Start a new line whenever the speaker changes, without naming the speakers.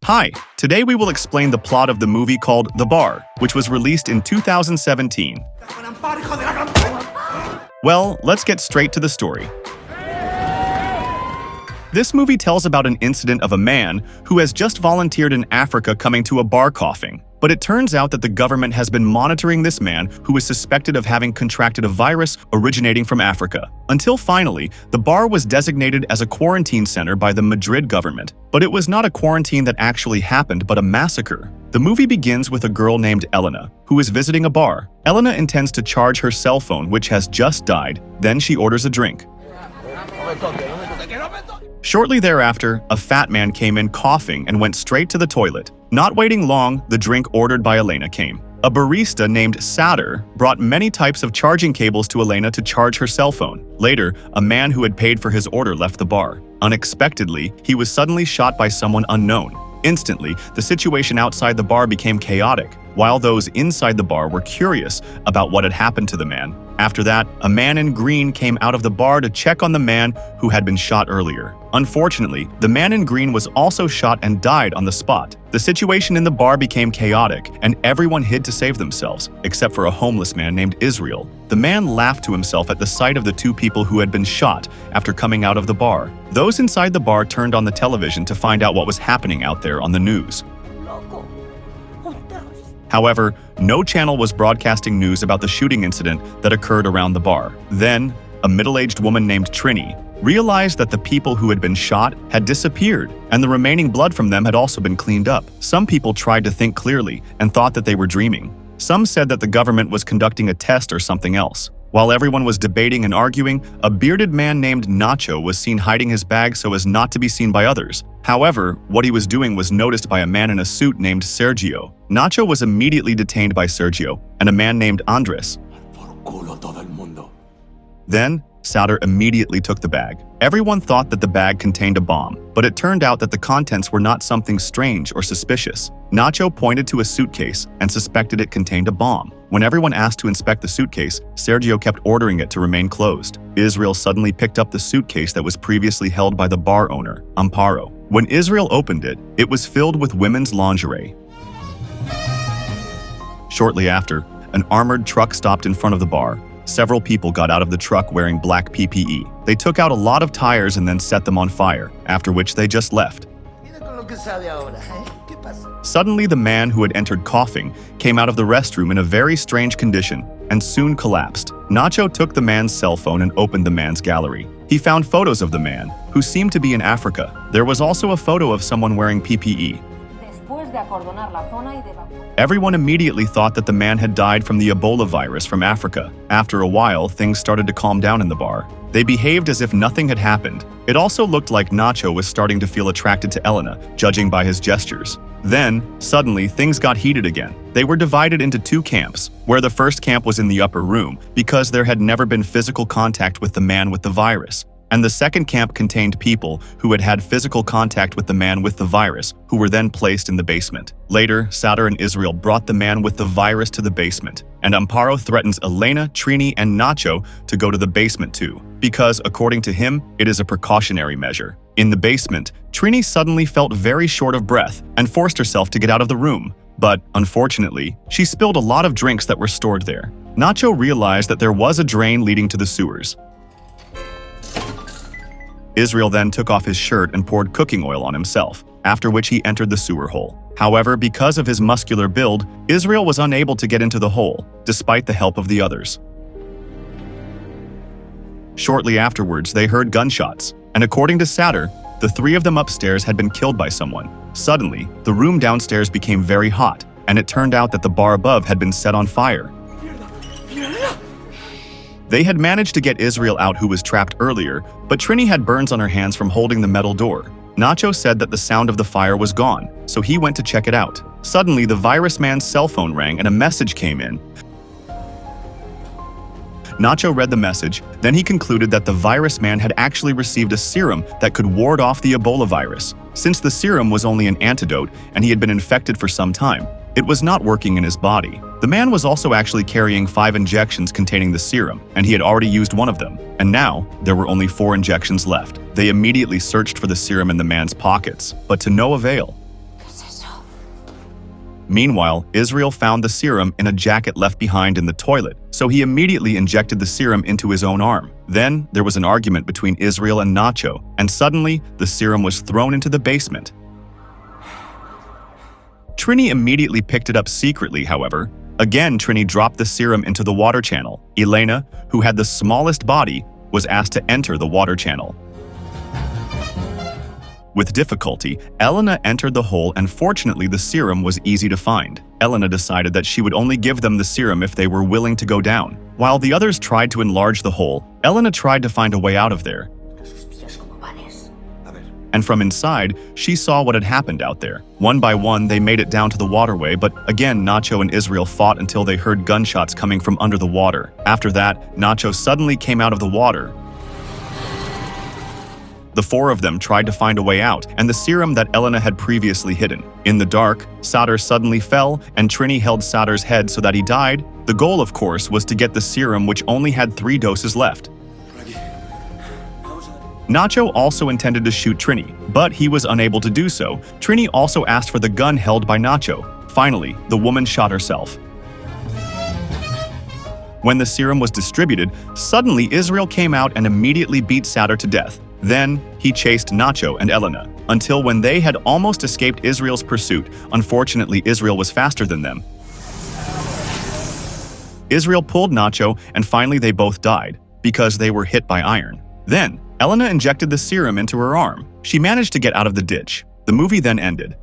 Hi, today we will explain the plot of the movie called The Bar, which was released in 2017. Well, let's get straight to the story. This movie tells about an incident of a man who has just volunteered in Africa coming to a bar coughing. But it turns out that the government has been monitoring this man who is suspected of having contracted a virus originating from Africa. Until finally, the bar was designated as a quarantine center by the Madrid government. But it was not a quarantine that actually happened, but a massacre. The movie begins with a girl named Elena, who is visiting a bar. Elena intends to charge her cell phone, which has just died. Then she orders a drink. Shortly thereafter, a fat man came in coughing and went straight to the toilet. Not waiting long, the drink ordered by Elena came. A barista named Sadr brought many types of charging cables to Elena to charge her cell phone. Later, a man who had paid for his order left the bar. Unexpectedly, he was suddenly shot by someone unknown. Instantly, the situation outside the bar became chaotic, while those inside the bar were curious about what had happened to the man. After that, a man in green came out of the bar to check on the man who had been shot earlier. Unfortunately, the man in green was also shot and died on the spot. The situation in the bar became chaotic, and everyone hid to save themselves, except for a homeless man named Israel. The man laughed to himself at the sight of the two people who had been shot after coming out of the bar. Those inside the bar turned on the television to find out what was happening out there on the news. However, no channel was broadcasting news about the shooting incident that occurred around the bar. Then, a middle-aged woman named Trini realized that the people who had been shot had disappeared, and the remaining blood from them had also been cleaned up. Some people tried to think clearly and thought that they were dreaming. Some said that the government was conducting a test or something else. While everyone was debating and arguing, a bearded man named Nacho was seen hiding his bag so as not to be seen by others. However, what he was doing was noticed by a man in a suit named Sergio. Nacho was immediately detained by Sergio and a man named Andres. Then, Sadr immediately took the bag. Everyone thought that the bag contained a bomb, but it turned out that the contents were not something strange or suspicious. Nacho pointed to a suitcase and suspected it contained a bomb. When everyone asked to inspect the suitcase, Sergio kept ordering it to remain closed. Israel suddenly picked up the suitcase that was previously held by the bar owner, Amparo. When Israel opened it, it was filled with women's lingerie. Shortly after, an armored truck stopped in front of the bar. Several people got out of the truck wearing black PPE. They took out a lot of tires and then set them on fire, after which they just left. Suddenly, the man who had entered coughing came out of the restroom in a very strange condition and soon collapsed. Nacho took the man's cell phone and opened the man's gallery. He found photos of the man, who seemed to be in Africa. There was also a photo of someone wearing PPE. Everyone immediately thought that the man had died from the Ebola virus from Africa. After a while, things started to calm down in the bar. They behaved as if nothing had happened. It also looked like Nacho was starting to feel attracted to Elena, judging by his gestures. Then, suddenly, things got heated again. They were divided into two camps, where the first camp was in the upper room because there had never been physical contact with the man with the virus. And the second camp contained people who had had physical contact with the man with the virus, who were then placed in the basement. Later, Sadr and Israel brought the man with the virus to the basement, and Amparo threatens Elena, Trini, and Nacho to go to the basement too, because, according to him, it is a precautionary measure. In the basement, Trini suddenly felt very short of breath and forced herself to get out of the room. But, unfortunately, she spilled a lot of drinks that were stored there. Nacho realized that there was a drain leading to the sewers. Israel then took off his shirt and poured cooking oil on himself, after which he entered the sewer hole. However, because of his muscular build, Israel was unable to get into the hole, despite the help of the others. Shortly afterwards, they heard gunshots, and according to Sadr, the three of them upstairs had been killed by someone. Suddenly, the room downstairs became very hot, and it turned out that the bar above had been set on fire. They had managed to get Israel out, who was trapped earlier, but Trini had burns on her hands from holding the metal door. Nacho said that the sound of the fire was gone, so he went to check it out. Suddenly, the virus man's cell phone rang and a message came in. Nacho read the message, then he concluded that the virus man had actually received a serum that could ward off the Ebola virus. Since the serum was only an antidote and he had been infected for some time, it was not working in his body. The man was also actually carrying 5 injections containing the serum, and he had already used one of them. And now, there were only 4 injections left. They immediately searched for the serum in the man's pockets, but to no avail. Meanwhile, Israel found the serum in a jacket left behind in the toilet, so he immediately injected the serum into his own arm. Then, there was an argument between Israel and Nacho, and suddenly, the serum was thrown into the basement. Trini immediately picked it up secretly, however. Again, Trini dropped the serum into the water channel. Elena, who had the smallest body, was asked to enter the water channel. With difficulty, Elena entered the hole, and fortunately the serum was easy to find. Elena decided that she would only give them the serum if they were willing to go down. While the others tried to enlarge the hole, Elena tried to find a way out of there. And from inside, she saw what had happened out there. One by one, they made it down to the waterway, but again, Nacho and Israel fought until they heard gunshots coming from under the water. After that, Nacho suddenly came out of the water. The four of them tried to find a way out, and the serum that Elena had previously hidden. In the dark, Sadr suddenly fell, and Trini held Sadr's head so that he died. The goal, of course, was to get the serum, which only had 3 doses left. Nacho also intended to shoot Trini, but he was unable to do so. Trini also asked for the gun held by Nacho. Finally, the woman shot herself. When the serum was distributed, suddenly Israel came out and immediately beat Sadr to death. Then, he chased Nacho and Elena, until when they had almost escaped Israel's pursuit, unfortunately Israel was faster than them. Israel pulled Nacho, and finally they both died, because they were hit by iron. Then, Elena injected the serum into her arm. She managed to get out of the ditch. The movie then ended.